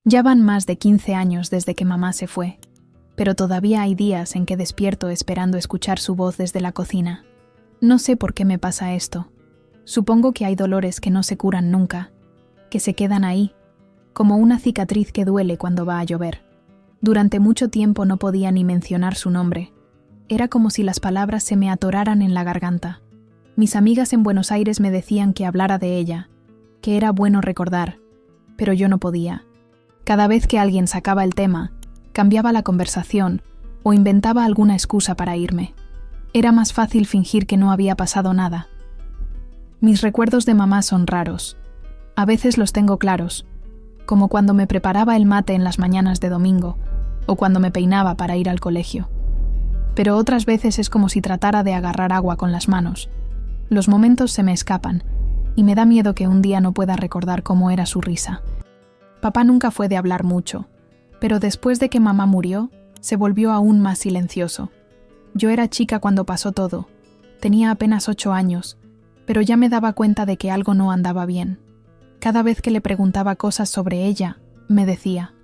Ya van más de 15 años desde que mamá se fue, pero todavía hay días en que despierto esperando escuchar su voz desde la cocina. No sé por qué me pasa esto. Supongo que hay dolores que no se curan nunca, que se quedan ahí, como una cicatriz que duele cuando va a llover. Durante mucho tiempo no podía ni mencionar su nombre. Era como si las palabras se me atoraran en la garganta. Mis amigas en Buenos Aires me decían que hablara de ella, que era bueno recordar, pero yo no podía. Cada vez que alguien sacaba el tema, cambiaba la conversación o inventaba alguna excusa para irme. Era más fácil fingir que no había pasado nada. Mis recuerdos de mamá son raros. A veces los tengo claros, como cuando me preparaba el mate en las mañanas de domingo o cuando me peinaba para ir al colegio. Pero otras veces es como si tratara de agarrar agua con las manos. Los momentos se me escapan y me da miedo que un día no pueda recordar cómo era su risa. Papá nunca fue de hablar mucho, pero después de que mamá murió, se volvió aún más silencioso. Yo era chica cuando pasó todo. Tenía apenas 8 años, pero ya me daba cuenta de que algo no andaba bien. Cada vez que le preguntaba cosas sobre ella, me decía,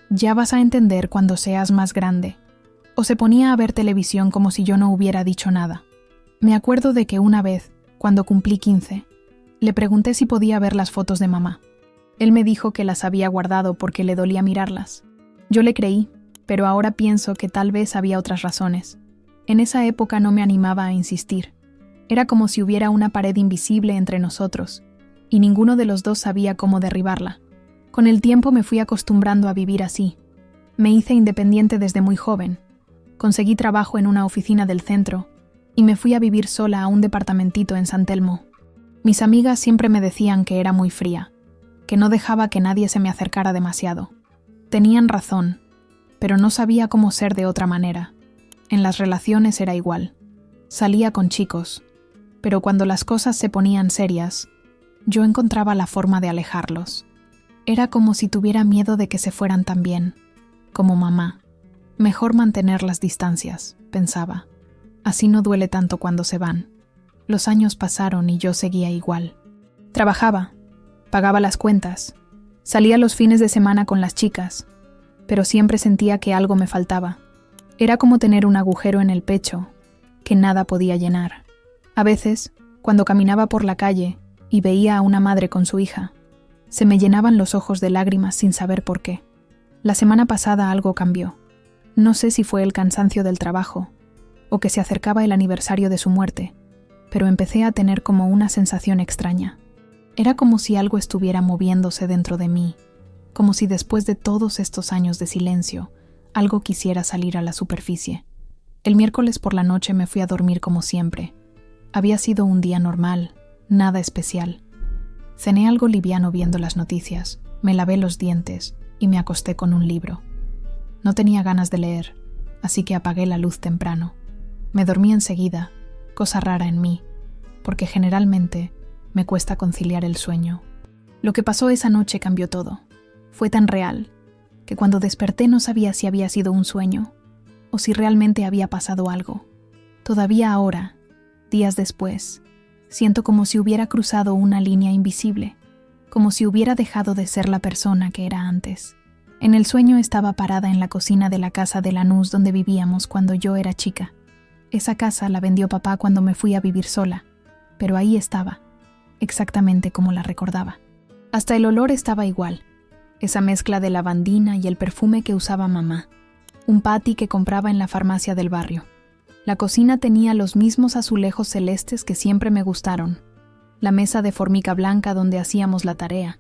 «Ya vas a entender cuando seas más grande». O se ponía a ver televisión como si yo no hubiera dicho nada. Me acuerdo de que una vez, cuando cumplí 15, le pregunté si podía ver las fotos de mamá. Él me dijo que las había guardado porque le dolía mirarlas. Yo le creí, pero ahora pienso que tal vez había otras razones. En esa época no me animaba a insistir. Era como si hubiera una pared invisible entre nosotros, y ninguno de los dos sabía cómo derribarla. Con el tiempo me fui acostumbrando a vivir así. Me hice independiente desde muy joven. Conseguí trabajo en una oficina del centro, y me fui a vivir sola a un departamentito en San Telmo. Mis amigas siempre me decían que era muy fría, que no dejaba que nadie se me acercara demasiado. Tenían razón, pero no sabía cómo ser de otra manera. En las relaciones era igual. Salía con chicos, pero cuando las cosas se ponían serias, yo encontraba la forma de alejarlos. Era como si tuviera miedo de que se fueran también, como mamá. Mejor mantener las distancias, pensaba. Así no duele tanto cuando se van. Los años pasaron y yo seguía igual. Trabajaba, pagaba las cuentas, salía los fines de semana con las chicas, pero siempre sentía que algo me faltaba. Era como tener un agujero en el pecho que nada podía llenar. A veces, cuando caminaba por la calle y veía a una madre con su hija, se me llenaban los ojos de lágrimas sin saber por qué. La semana pasada algo cambió. No sé si fue el cansancio del trabajo o que se acercaba el aniversario de su muerte, pero empecé a tener como una sensación extraña. Era como si algo estuviera moviéndose dentro de mí, como si después de todos estos años de silencio, algo quisiera salir a la superficie. El miércoles por la noche me fui a dormir como siempre. Había sido un día normal, nada especial. Cené algo liviano viendo las noticias, me lavé los dientes y me acosté con un libro. No tenía ganas de leer, así que apagué la luz temprano. Me dormí enseguida, cosa rara en mí, porque generalmente me cuesta conciliar el sueño. Lo que pasó esa noche cambió todo. Fue tan real que cuando desperté no sabía si había sido un sueño o si realmente había pasado algo. Todavía ahora, días después, siento como si hubiera cruzado una línea invisible, como si hubiera dejado de ser la persona que era antes. En el sueño estaba parada en la cocina de la casa de Lanús donde vivíamos cuando yo era chica. Esa casa la vendió papá cuando me fui a vivir sola, pero ahí estaba, exactamente como la recordaba. Hasta el olor estaba igual, esa mezcla de lavandina y el perfume que usaba mamá, un patty que compraba en la farmacia del barrio. La cocina tenía los mismos azulejos celestes que siempre me gustaron, la mesa de formica blanca donde hacíamos la tarea,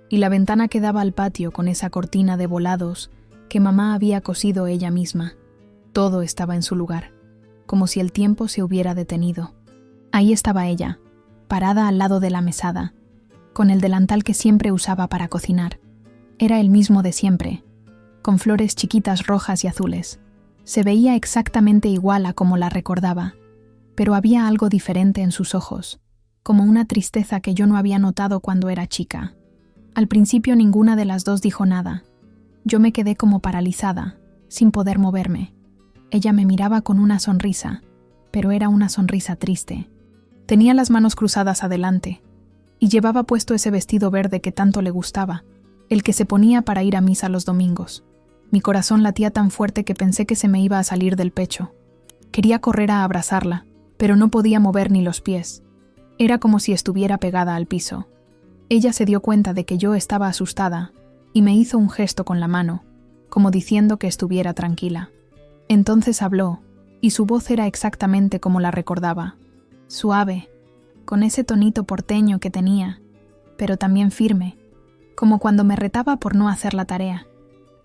y la ventana que daba al patio con esa cortina de volados que mamá había cosido ella misma. Todo estaba en su lugar, como si el tiempo se hubiera detenido. Ahí estaba ella, parada al lado de la mesada, con el delantal que siempre usaba para cocinar. Era el mismo de siempre, con flores chiquitas rojas y azules. Se veía exactamente igual a como la recordaba, pero había algo diferente en sus ojos, como una tristeza que yo no había notado cuando era chica. Al principio ninguna de las dos dijo nada. Yo me quedé como paralizada, sin poder moverme. Ella me miraba con una sonrisa, pero era una sonrisa triste. Tenía las manos cruzadas adelante, y llevaba puesto ese vestido verde que tanto le gustaba. el que se ponía para ir a misa los domingos. Mi corazón latía tan fuerte que pensé que se me iba a salir del pecho. Quería correr a abrazarla, pero no podía mover ni los pies. Era como si estuviera pegada al piso. Ella se dio cuenta de que yo estaba asustada y me hizo un gesto con la mano, como diciendo que estuviera tranquila. Entonces habló, y su voz era exactamente como la recordaba, suave, con ese tonito porteño que tenía, pero también firme, como cuando me retaba por no hacer la tarea.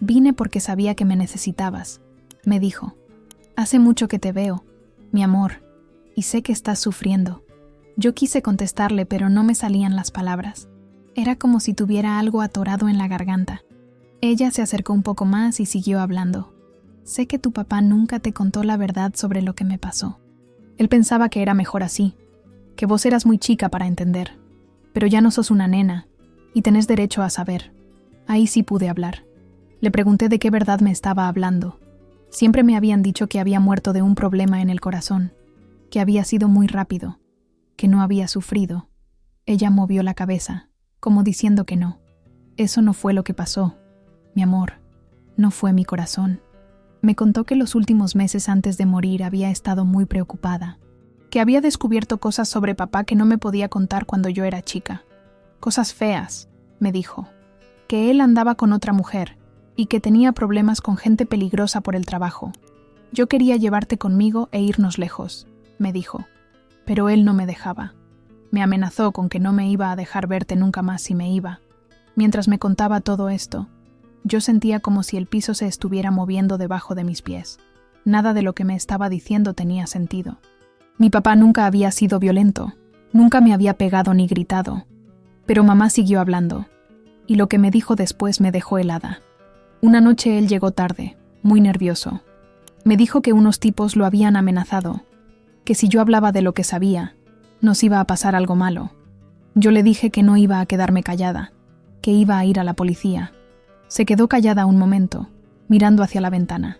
Vine porque sabía que me necesitabas, me dijo. Hace mucho que te veo, mi amor, y sé que estás sufriendo. Yo quise contestarle, pero no me salían las palabras. Era como si tuviera algo atorado en la garganta. Ella se acercó un poco más y siguió hablando. Sé que tu papá nunca te contó la verdad sobre lo que me pasó. Él pensaba que era mejor así, que vos eras muy chica para entender, pero ya no sos una nena y tenés derecho a saber. Ahí sí pude hablar. Le pregunté de qué verdad me estaba hablando. Siempre me habían dicho que había muerto de un problema en el corazón, que había sido muy rápido, que no había sufrido. Ella movió la cabeza, como diciendo que no. Eso no fue lo que pasó, mi amor. No fue mi corazón. Me contó que los últimos meses antes de morir había estado muy preocupada, que había descubierto cosas sobre papá que no me podía contar cuando yo era chica. Cosas feas, me dijo. Que él andaba con otra mujer y que tenía problemas con gente peligrosa por el trabajo. Yo quería llevarte conmigo e irnos lejos, me dijo, pero él no me dejaba. Me amenazó con que no me iba a dejar verte nunca más si me iba. Mientras me contaba todo esto, yo sentía como si el piso se estuviera moviendo debajo de mis pies. Nada de lo que me estaba diciendo tenía sentido. Mi papá nunca había sido violento, nunca me había pegado ni gritado. Pero mamá siguió hablando, y lo que me dijo después me dejó helada. Una noche él llegó tarde, muy nervioso. Me dijo que unos tipos lo habían amenazado, que si yo hablaba de lo que sabía, nos iba a pasar algo malo. Yo le dije que no iba a quedarme callada, que iba a ir a la policía. Se quedó callada un momento, mirando hacia la ventana.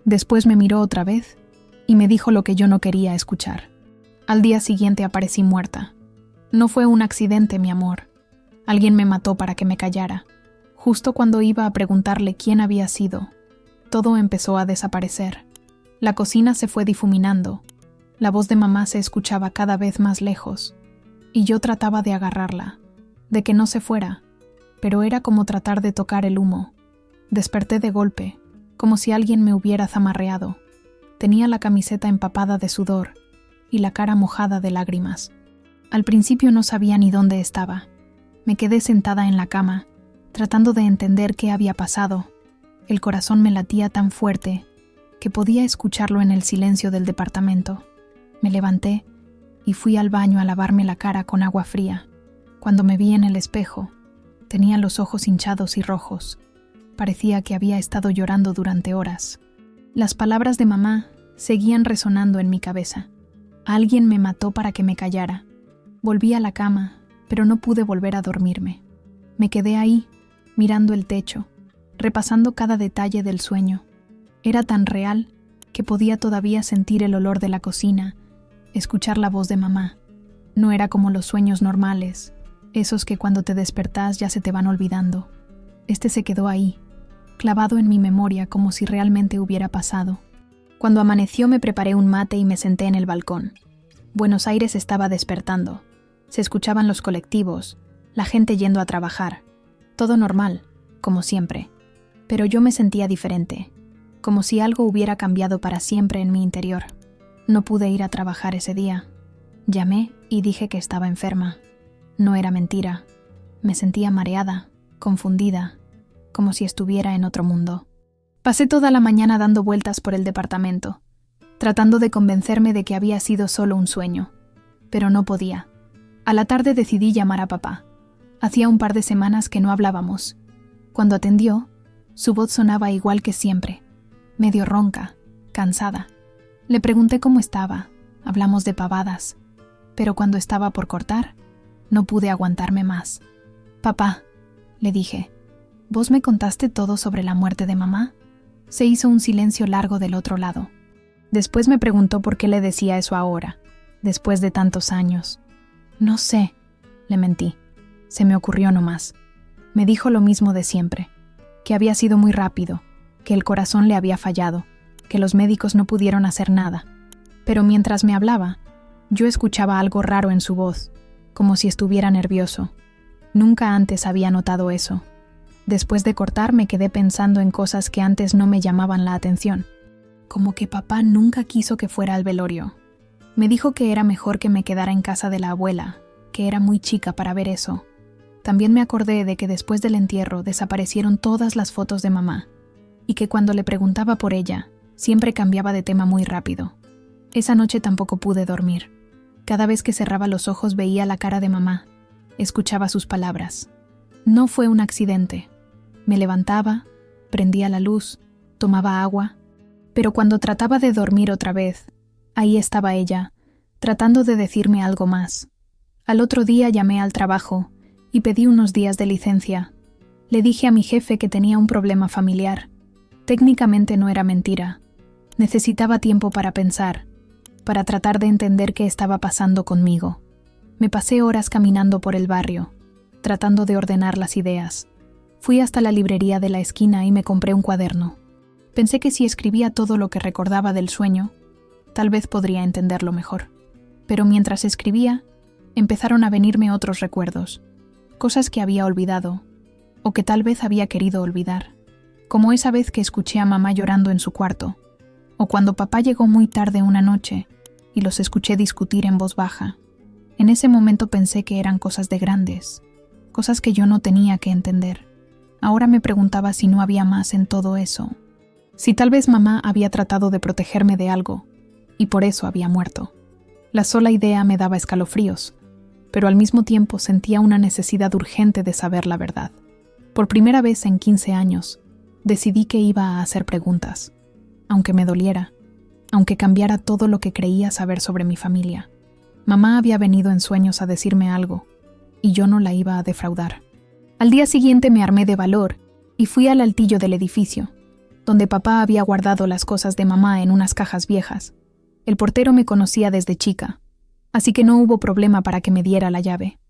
Después me miró otra vez y me dijo lo que yo no quería escuchar. Al día siguiente aparecí muerta. No fue un accidente, mi amor. Alguien me mató para que me callara. Justo cuando iba a preguntarle quién había sido, todo empezó a desaparecer. La cocina se fue difuminando. La voz de mamá se escuchaba cada vez más lejos, y yo trataba de agarrarla, de que no se fuera, pero era como tratar de tocar el humo. Desperté de golpe, como si alguien me hubiera zamarreado. Tenía la camiseta empapada de sudor y la cara mojada de lágrimas. Al principio no sabía ni dónde estaba. Me quedé sentada en la cama, tratando de entender qué había pasado. El corazón me latía tan fuerte que podía escucharlo en el silencio del departamento. Me levanté y fui al baño a lavarme la cara con agua fría. Cuando me vi en el espejo, tenía los ojos hinchados y rojos. Parecía que había estado llorando durante horas. Las palabras de mamá seguían resonando en mi cabeza. Alguien me mató para que me callara. Volví a la cama, pero no pude volver a dormirme. Me quedé ahí, mirando el techo, repasando cada detalle del sueño. Era tan real que podía todavía sentir el olor de la cocina, escuchar la voz de mamá. No era como los sueños normales, esos que cuando te despertás ya se te van olvidando. Este se quedó ahí, clavado en mi memoria como si realmente hubiera pasado. Cuando amaneció me preparé un mate y me senté en el balcón. Buenos Aires estaba despertando. Se escuchaban los colectivos, la gente yendo a trabajar. Todo normal, como siempre. Pero yo me sentía diferente, como si algo hubiera cambiado para siempre en mi interior. No pude ir a trabajar ese día. Llamé y dije que estaba enferma. No era mentira. Me sentía mareada, confundida, como si estuviera en otro mundo. Pasé toda la mañana dando vueltas por el departamento, tratando de convencerme de que había sido solo un sueño. Pero no podía. A la tarde decidí llamar a papá. Hacía un par de semanas que no hablábamos. Cuando atendió, su voz sonaba igual que siempre, medio ronca, cansada. Le pregunté cómo estaba, hablamos de pavadas, pero cuando estaba por cortar, no pude aguantarme más. «Papá», le dije, «¿vos me contaste todo sobre la muerte de mamá?» Se hizo un silencio largo del otro lado. Después me preguntó por qué le decía eso ahora, después de tantos años. «No sé», le mentí. Se me ocurrió nomás. Me dijo lo mismo de siempre, que había sido muy rápido, que el corazón le había fallado, que los médicos no pudieron hacer nada. Pero mientras me hablaba, yo escuchaba algo raro en su voz, como si estuviera nervioso. Nunca antes había notado eso. Después de cortar me quedé pensando en cosas que antes no me llamaban la atención, como que papá nunca quiso que fuera al velorio. Me dijo que era mejor que me quedara en casa de la abuela, que era muy chica para ver eso. También me acordé de que después del entierro desaparecieron todas las fotos de mamá, y que cuando le preguntaba por ella, siempre cambiaba de tema muy rápido. Esa noche tampoco pude dormir. Cada vez que cerraba los ojos veía la cara de mamá, escuchaba sus palabras. No fue un accidente. Me levantaba, prendía la luz, tomaba agua, pero cuando trataba de dormir otra vez, ahí estaba ella, tratando de decirme algo más. Al otro día llamé al trabajo y pedí unos días de licencia. Le dije a mi jefe que tenía un problema familiar. Técnicamente no era mentira. Necesitaba tiempo para pensar, para tratar de entender qué estaba pasando conmigo. Me pasé horas caminando por el barrio, tratando de ordenar las ideas. Fui hasta la librería de la esquina y me compré un cuaderno. Pensé que si escribía todo lo que recordaba del sueño, tal vez podría entenderlo mejor. Pero mientras escribía, empezaron a venirme otros recuerdos, cosas que había olvidado, o que tal vez había querido olvidar, como esa vez que escuché a mamá llorando en su cuarto, o cuando papá llegó muy tarde una noche y los escuché discutir en voz baja. En ese momento pensé que eran cosas de grandes, cosas que yo no tenía que entender. Ahora me preguntaba si no había más en todo eso, si tal vez mamá había tratado de protegerme de algo, y por eso había muerto. La sola idea me daba escalofríos, pero al mismo tiempo sentía una necesidad urgente de saber la verdad. Por primera vez en 15 años, decidí que iba a hacer preguntas, aunque me doliera, aunque cambiara todo lo que creía saber sobre mi familia. Mamá había venido en sueños a decirme algo, y yo no la iba a defraudar. Al día siguiente me armé de valor y fui al altillo del edificio, donde papá había guardado las cosas de mamá en unas cajas viejas. El portero me conocía desde chica, así que no hubo problema para que me diera la llave.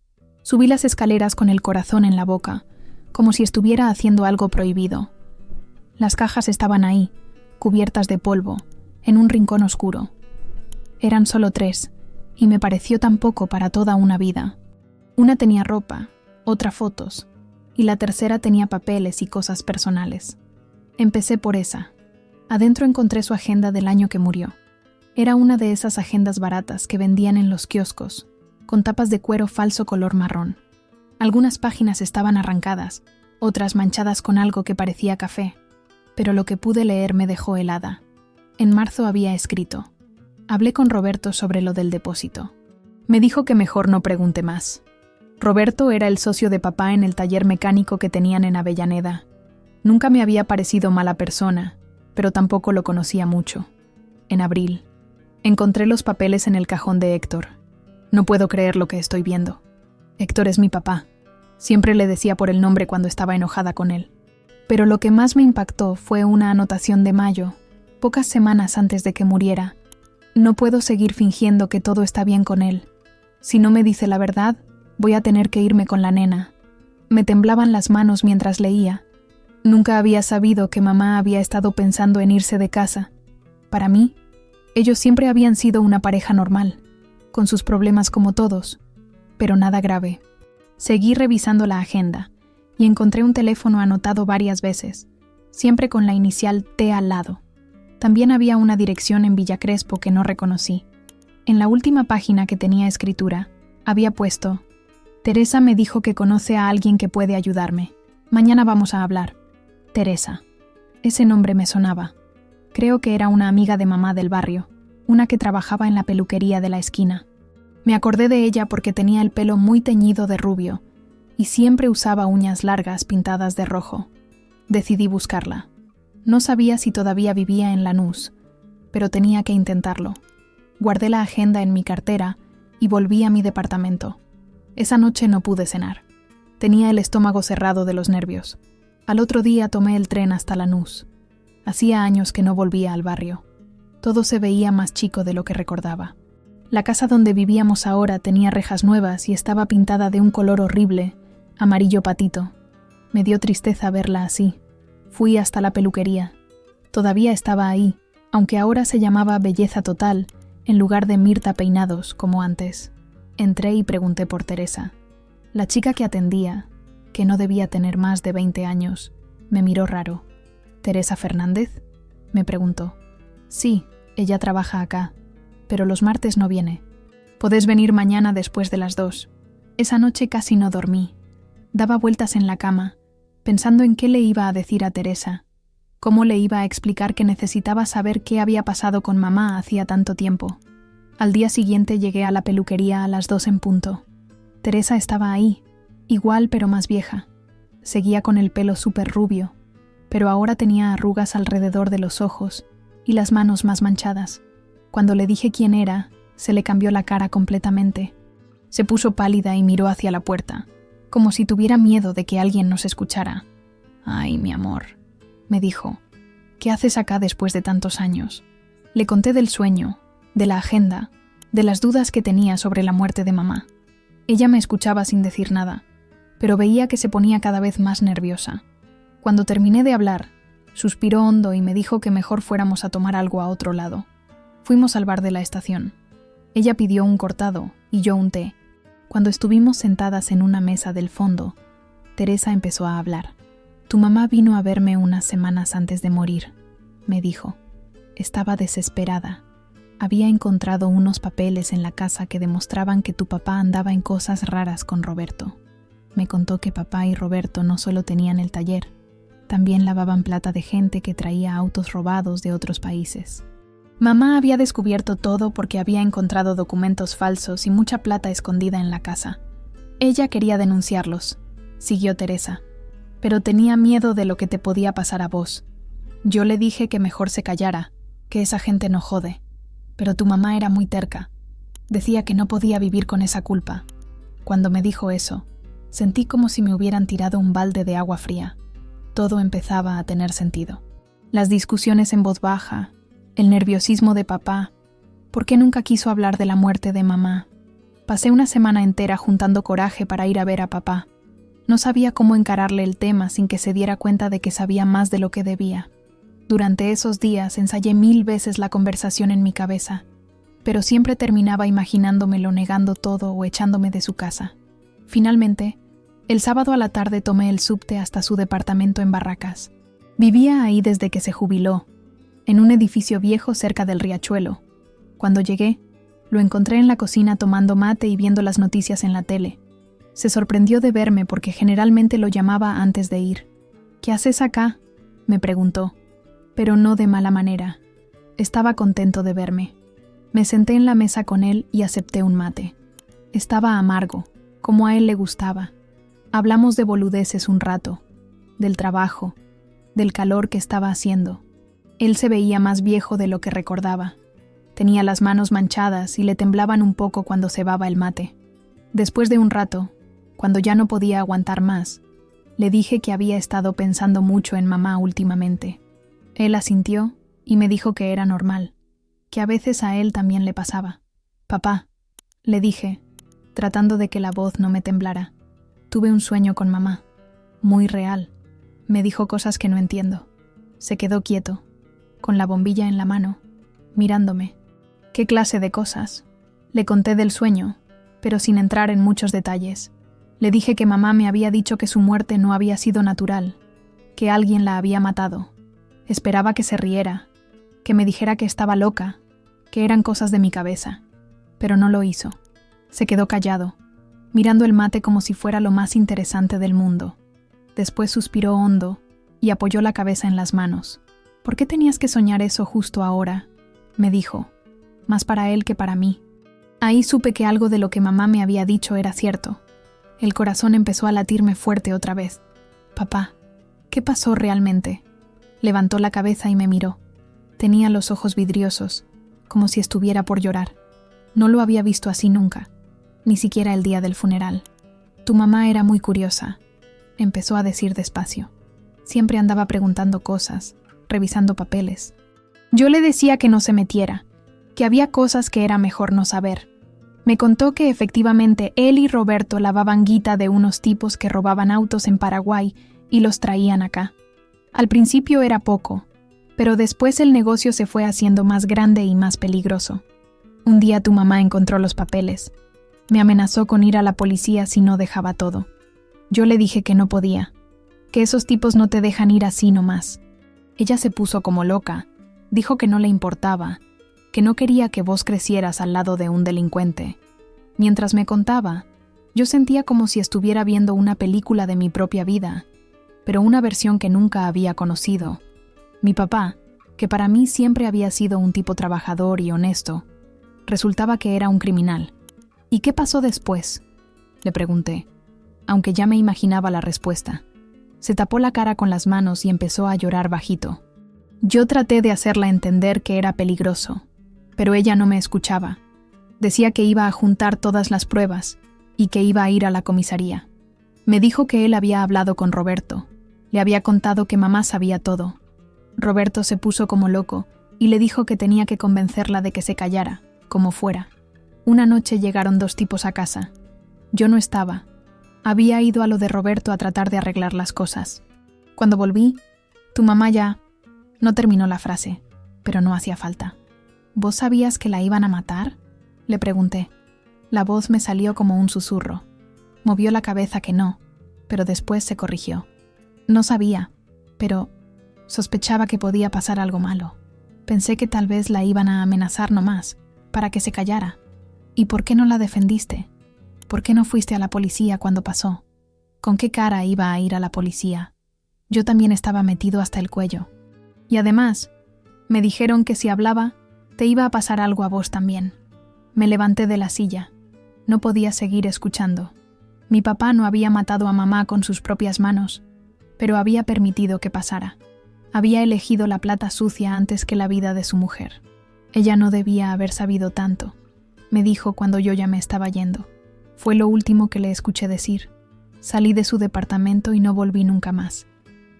Subí las escaleras con el corazón en la boca, como si estuviera haciendo algo prohibido. Las cajas estaban ahí, cubiertas de polvo, en un rincón oscuro. Eran solo 3, y me pareció tan poco para toda una vida. Una tenía ropa, otra fotos, y la tercera tenía papeles y cosas personales. Empecé por esa. Adentro encontré su agenda del año que murió. Era una de esas agendas baratas que vendían en los kioscos, con tapas de cuero falso color marrón. Algunas páginas estaban arrancadas, otras manchadas con algo que parecía café, pero lo que pude leer me dejó helada. En marzo había escrito: hablé con Roberto sobre lo del depósito. Me dijo que mejor no pregunte más. Roberto era el socio de papá en el taller mecánico que tenían en Avellaneda. Nunca me había parecido mala persona, pero tampoco lo conocía mucho. En abril, encontré los papeles en el cajón de Héctor. No puedo creer lo que estoy viendo. Héctor es mi papá. Siempre le decía por el nombre cuando estaba enojada con él. Pero lo que más me impactó fue una anotación de mayo, pocas semanas antes de que muriera. No puedo seguir fingiendo que todo está bien con él. Si no me dice la verdad, voy a tener que irme con la nena. Me temblaban las manos mientras leía. Nunca había sabido que mamá había estado pensando en irse de casa. Para mí, ellos siempre habían sido una pareja normal, con sus problemas como todos, pero nada grave. Seguí revisando la agenda y encontré un teléfono anotado varias veces, siempre con la inicial T al lado. También había una dirección en Villa Crespo que no reconocí. En la última página que tenía escritura, había puesto: Teresa me dijo que conoce a alguien que puede ayudarme. Mañana vamos a hablar. Teresa. Ese nombre me sonaba. Creo que era una amiga de mamá del barrio, una que trabajaba en la peluquería de la esquina. Me acordé de ella porque tenía el pelo muy teñido de rubio y siempre usaba uñas largas pintadas de rojo. Decidí buscarla. No sabía si todavía vivía en Lanús, pero tenía que intentarlo. Guardé la agenda en mi cartera y volví a mi departamento. Esa noche no pude cenar. Tenía el estómago cerrado de los nervios. Al otro día tomé el tren hasta Lanús. Hacía años que no volvía al barrio. Todo se veía más chico de lo que recordaba. La casa donde vivíamos ahora tenía rejas nuevas y estaba pintada de un color horrible, amarillo patito. Me dio tristeza verla así. Fui hasta la peluquería. Todavía estaba ahí, aunque ahora se llamaba Belleza Total, en lugar de Mirta Peinados, como antes. Entré y pregunté por Teresa. La chica que atendía, que no debía tener más de 20 años, me miró raro. ¿Teresa Fernández?, me preguntó. Sí, ella trabaja acá, pero los martes no viene. Podés venir mañana después de las 2. Esa noche casi no dormí. Daba vueltas en la cama, pensando en qué le iba a decir a Teresa, cómo le iba a explicar que necesitaba saber qué había pasado con mamá hacía tanto tiempo. Al día siguiente llegué a la peluquería a las 2 en punto. Teresa estaba ahí, igual pero más vieja. Seguía con el pelo súper rubio, pero ahora tenía arrugas alrededor de los ojos y las manos más manchadas. Cuando le dije quién era, se le cambió la cara completamente. Se puso pálida y miró hacia la puerta, como si tuviera miedo de que alguien nos escuchara. «Ay, mi amor», me dijo, «¿qué haces acá después de tantos años?» Le conté del sueño, de la agenda, de las dudas que tenía sobre la muerte de mamá. Ella me escuchaba sin decir nada, pero veía que se ponía cada vez más nerviosa. Cuando terminé de hablar, suspiró hondo y me dijo que mejor fuéramos a tomar algo a otro lado. Fuimos al bar de la estación. Ella pidió un cortado y yo un té. Cuando estuvimos sentadas en una mesa del fondo, Teresa empezó a hablar. «Tu mamá vino a verme unas semanas antes de morir», me dijo. Estaba desesperada. Había encontrado unos papeles en la casa que demostraban que tu papá andaba en cosas raras con Roberto. Me contó que papá y Roberto no solo tenían el taller, también lavaban plata de gente que traía autos robados de otros países. Mamá había descubierto todo porque había encontrado documentos falsos y mucha plata escondida en la casa. Ella quería denunciarlos, siguió Teresa, pero tenía miedo de lo que te podía pasar a vos. Yo le dije que mejor se callara, que esa gente no jode, pero tu mamá era muy terca. Decía que no podía vivir con esa culpa. Cuando me dijo eso, sentí como si me hubieran tirado un balde de agua fría. Todo empezaba a tener sentido. Las discusiones en voz baja, el nerviosismo de papá. ¿Por qué nunca quiso hablar de la muerte de mamá? Pasé una semana entera juntando coraje para ir a ver a papá. No sabía cómo encararle el tema sin que se diera cuenta de que sabía más de lo que debía. Durante esos días ensayé 1000 veces la conversación en mi cabeza, pero siempre terminaba imaginándomelo negando todo o echándome de su casa. Finalmente, el sábado a la tarde tomé el subte hasta su departamento en Barracas. Vivía ahí desde que se jubiló, en un edificio viejo cerca del riachuelo. Cuando llegué, lo encontré en la cocina tomando mate y viendo las noticias en la tele. Se sorprendió de verme porque generalmente lo llamaba antes de ir. «¿Qué haces acá?», me preguntó, pero no de mala manera. Estaba contento de verme. Me senté en la mesa con él y acepté un mate. Estaba amargo, como a él le gustaba. Hablamos de boludeces un rato, del trabajo, del calor que estaba haciendo. Él se veía más viejo de lo que recordaba. Tenía las manos manchadas y le temblaban un poco cuando cebaba el mate. Después de un rato, cuando ya no podía aguantar más, le dije que había estado pensando mucho en mamá últimamente. Él asintió y me dijo que era normal, que a veces a él también le pasaba. «Papá», le dije, tratando de que la voz no me temblara, «tuve un sueño con mamá, muy real». Me dijo cosas que no entiendo. Se quedó quieto, con la bombilla en la mano, mirándome. «¿Qué clase de cosas?». Le conté del sueño, pero sin entrar en muchos detalles. Le dije que mamá me había dicho que su muerte no había sido natural, que alguien la había matado. Esperaba que se riera, que me dijera que estaba loca, que eran cosas de mi cabeza, pero no lo hizo. Se quedó callado, mirando el mate como si fuera lo más interesante del mundo. Después suspiró hondo y apoyó la cabeza en las manos. «¿Por qué tenías que soñar eso justo ahora?», me dijo, más para él que para mí. Ahí supe que algo de lo que mamá me había dicho era cierto. El corazón empezó a latirme fuerte otra vez. «Papá, ¿qué pasó realmente?». Levantó la cabeza y me miró. Tenía los ojos vidriosos, como si estuviera por llorar. No lo había visto así nunca, ni siquiera el día del funeral. «Tu mamá era muy curiosa», empezó a decir despacio. Siempre andaba preguntando cosas, revisando papeles. Yo le decía que no se metiera, que había cosas que era mejor no saber. Me contó que efectivamente él y Roberto lavaban guita de unos tipos que robaban autos en Paraguay y los traían acá. Al principio era poco, pero después el negocio se fue haciendo más grande y más peligroso. Un día tu mamá encontró los papeles. Me amenazó con ir a la policía si no dejaba todo. Yo le dije que no podía, que esos tipos no te dejan ir así nomás. Ella se puso como loca, dijo que no le importaba, que no quería que vos crecieras al lado de un delincuente. Mientras me contaba, yo sentía como si estuviera viendo una película de mi propia vida, pero una versión que nunca había conocido. Mi papá, que para mí siempre había sido un tipo trabajador y honesto, resultaba que era un criminal. ¿Y qué pasó después?, le pregunté, aunque ya me imaginaba la respuesta. Se tapó la cara con las manos y empezó a llorar bajito. Yo traté de hacerla entender que era peligroso, pero ella no me escuchaba. Decía que iba a juntar todas las pruebas y que iba a ir a la comisaría. Me dijo que él había hablado con Roberto. Le había contado que mamá sabía todo. Roberto se puso como loco y le dijo que tenía que convencerla de que se callara, como fuera. Una noche llegaron 2 tipos a casa. Yo no estaba. Había ido a lo de Roberto a tratar de arreglar las cosas. Cuando volví, tu mamá ya... No terminó la frase, pero no hacía falta. ¿Vos sabías que la iban a matar?, le pregunté. La voz me salió como un susurro. Movió la cabeza que no, pero después se corrigió. No sabía, pero sospechaba que podía pasar algo malo. Pensé que tal vez la iban a amenazar nomás, para que se callara. ¿Y por qué no la defendiste? ¿Por qué no fuiste a la policía cuando pasó? ¿Con qué cara iba a ir a la policía? Yo también estaba metido hasta el cuello. Y además, me dijeron que si hablaba, te iba a pasar algo a vos también. Me levanté de la silla. No podía seguir escuchando. Mi papá no había matado a mamá con sus propias manos, pero había permitido que pasara. Había elegido la plata sucia antes que la vida de su mujer. Ella no debía haber sabido tanto, me dijo cuando yo ya me estaba yendo. Fue lo último que le escuché decir. Salí de su departamento y no volví nunca más.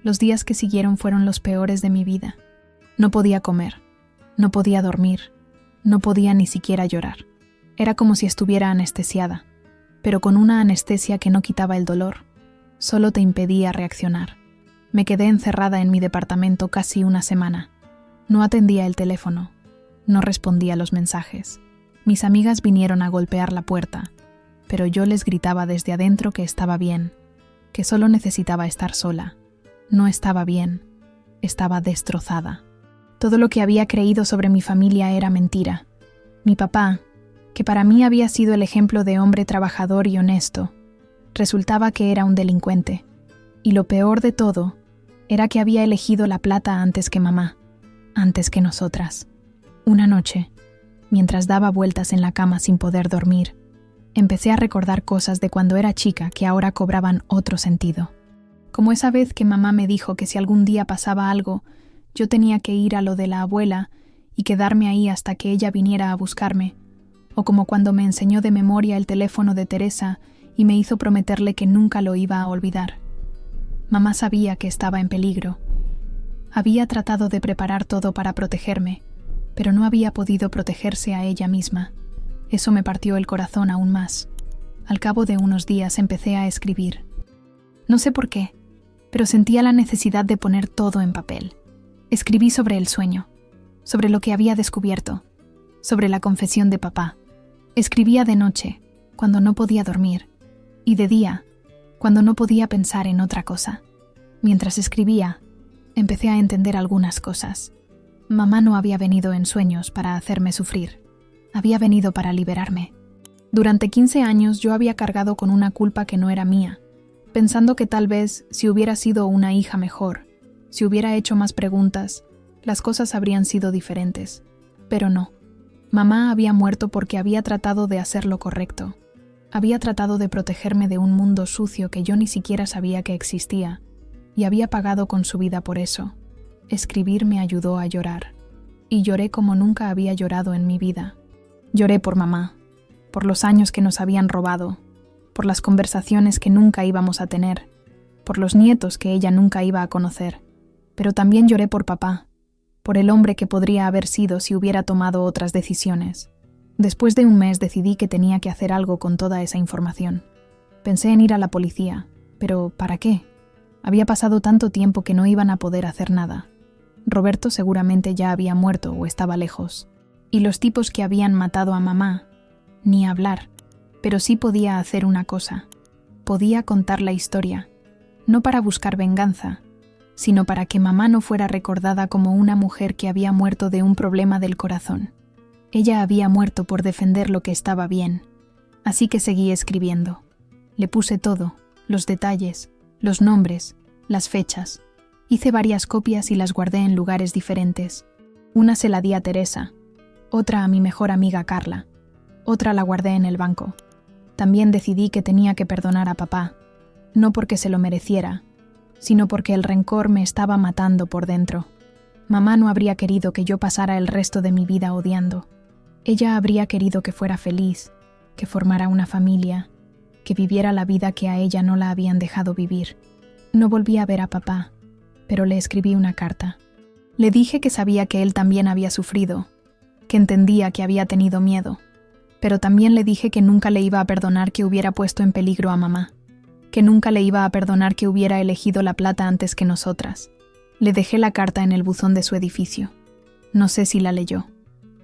Los días que siguieron fueron los peores de mi vida. No podía comer, no podía dormir, no podía ni siquiera llorar. Era como si estuviera anestesiada, pero con una anestesia que no quitaba el dolor, solo te impedía reaccionar. Me quedé encerrada en mi departamento casi una semana. No atendía el teléfono, no respondía los mensajes. Mis amigas vinieron a golpear la puerta, pero yo les gritaba desde adentro que estaba bien, que solo necesitaba estar sola. No estaba bien, estaba destrozada. Todo lo que había creído sobre mi familia era mentira. Mi papá, que para mí había sido el ejemplo de hombre trabajador y honesto, resultaba que era un delincuente. Y lo peor de todo era que había elegido la plata antes que mamá, antes que nosotras. Una noche, mientras daba vueltas en la cama sin poder dormir, empecé a recordar cosas de cuando era chica que ahora cobraban otro sentido. Como esa vez que mamá me dijo que si algún día pasaba algo, yo tenía que ir a lo de la abuela y quedarme ahí hasta que ella viniera a buscarme, o como cuando me enseñó de memoria el teléfono de Teresa y me hizo prometerle que nunca lo iba a olvidar. Mamá sabía que estaba en peligro. Había tratado de preparar todo para protegerme, pero no había podido protegerse a ella misma. Eso me partió el corazón aún más. Al cabo de unos días empecé a escribir. No sé por qué, pero sentía la necesidad de poner todo en papel. Escribí sobre el sueño, sobre lo que había descubierto, sobre la confesión de papá. Escribía de noche, cuando no podía dormir, y de día, cuando no podía pensar en otra cosa. Mientras escribía, empecé a entender algunas cosas. Mamá no había venido en sueños para hacerme sufrir. Había venido para liberarme. Durante 15 años yo había cargado con una culpa que no era mía, pensando que tal vez, si hubiera sido una hija mejor, si hubiera hecho más preguntas, las cosas habrían sido diferentes. Pero no. Mamá había muerto porque había tratado de hacer lo correcto. Había tratado de protegerme de un mundo sucio que yo ni siquiera sabía que existía, y había pagado con su vida por eso. Escribir me ayudó a llorar, y lloré como nunca había llorado en mi vida. Lloré por mamá, por los años que nos habían robado, por las conversaciones que nunca íbamos a tener, por los nietos que ella nunca iba a conocer. Pero también lloré por papá, por el hombre que podría haber sido si hubiera tomado otras decisiones. Después de un mes decidí que tenía que hacer algo con toda esa información. Pensé en ir a la policía, pero ¿para qué? Había pasado tanto tiempo que no iban a poder hacer nada. Roberto seguramente ya había muerto o estaba lejos. Y los tipos que habían matado a mamá, ni hablar. Pero sí podía hacer una cosa. Podía contar la historia, no para buscar venganza, sino para que mamá no fuera recordada como una mujer que había muerto de un problema del corazón. Ella había muerto por defender lo que estaba bien. Así que seguí escribiendo. Le puse todo, los detalles, los nombres, las fechas. Hice varias copias y las guardé en lugares diferentes. Una se la di a Teresa, otra a mi mejor amiga Carla, otra la guardé en el banco. También decidí que tenía que perdonar a papá, no porque se lo mereciera, sino porque el rencor me estaba matando por dentro. Mamá no habría querido que yo pasara el resto de mi vida odiando. Ella habría querido que fuera feliz, que formara una familia, que viviera la vida que a ella no la habían dejado vivir. No volví a ver a papá, pero le escribí una carta. Le dije que sabía que él también había sufrido, que entendía que había tenido miedo, pero también le dije que nunca le iba a perdonar que hubiera puesto en peligro a mamá, que nunca le iba a perdonar que hubiera elegido la plata antes que nosotras. Le dejé la carta en el buzón de su edificio. No sé si la leyó.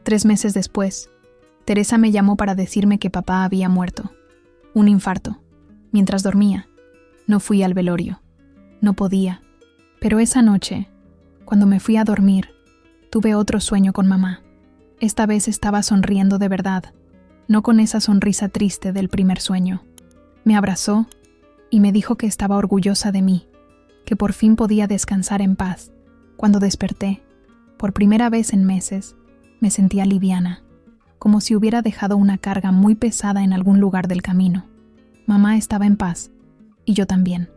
3 meses después, Teresa me llamó para decirme que papá había muerto. Un infarto. Mientras dormía. No fui al velorio. No podía. Pero esa noche, cuando me fui a dormir, tuve otro sueño con mamá. Esta vez estaba sonriendo de verdad, no con esa sonrisa triste del primer sueño. Me abrazó y me dijo que estaba orgullosa de mí, que por fin podía descansar en paz. Cuando desperté, por primera vez en meses, me sentía liviana, como si hubiera dejado una carga muy pesada en algún lugar del camino. Mamá estaba en paz, y yo también.